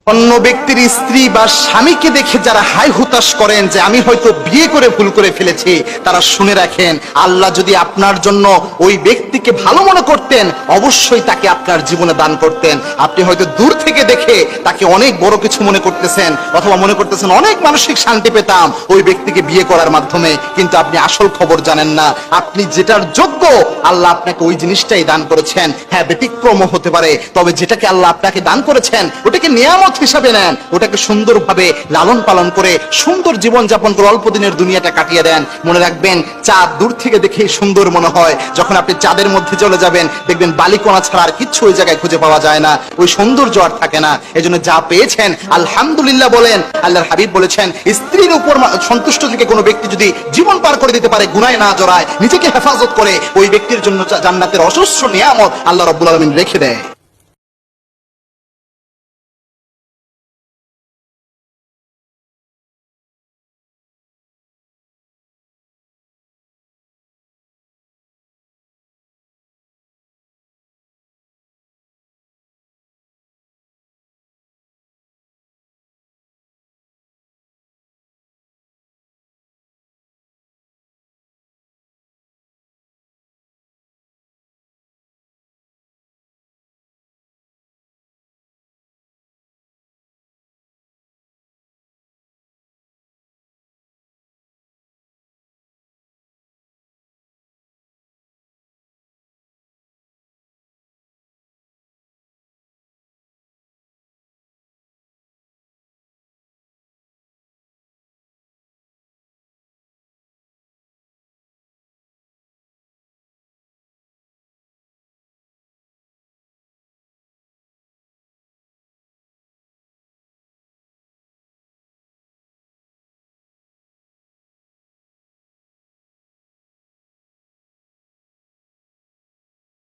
অন্য ব্যক্তির স্ত্রী বা স্বামীকে দেখে যারা হাই হুতাশ করেন যে আমি হয়তো বিয়ে করে ভুল করে ফেলেছি, তারা শুনে রাখেন, আল্লাহ যদি আপনার জন্য ওই ব্যক্তিকে ভালো মনে করতেন অবশ্যই তাকে আপনার জীবনে দান করতেন। আপনি হয়তো দূর থেকে দেখে তাকে অনেক বড় কিছু মনে করতেছেন, অথবা মনে করতেছেন অনেক মানসিক শান্তি পেতাম ওই ব্যক্তিকে বিয়ে করার মাধ্যমে, কিন্তু আপনি আসল খবর জানেন না। আপনি যেটার যোগ্য আল্লাহ আপনাকে ওই জিনিসটাই দান করেছেন। হ্যাঁ, ব্যতিক্রম হতে পারে, তবে যেটাকে আল্লাহ আপনাকে দান করেছেন ওটাকে নিয়ামত হিসাবে নেন, ওটাকে সুন্দরভাবে লালন পালন করে সুন্দর জীবন যাপন করে অল্প দিনের দুনিয়াটা কাটিয়ে দেন। মনে রাখবেন, চাঁদ দূর থেকে দেখে সুন্দর মনে হয়, যখন আপনি চাঁদের মধ্যে চলে যাবেন দেখবেন বালিকণা ছাড়া আর কিচ্ছু ওই জায়গায় খুঁজে পাওয়া যায় না, ওই সৌন্দর্য আর থাকে না। এজন্য যা পেয়েছেন আলহামদুলিল্লাহ বলেন। আল্লাহর হাবিব বলেছেন, স্ত্রীর উপর সন্তুষ্ট থেকে কোনো ব্যক্তি যদি জীবন পার করে দিতে পারে, গুনায় না জড়ায়, নিজেকে হেফাজত করে, ওই ব্যক্তির জন্য জান্নাতের অজস্র নিয়ামত আল্লাহ রাব্বুল আলামিন রেখে দেয়।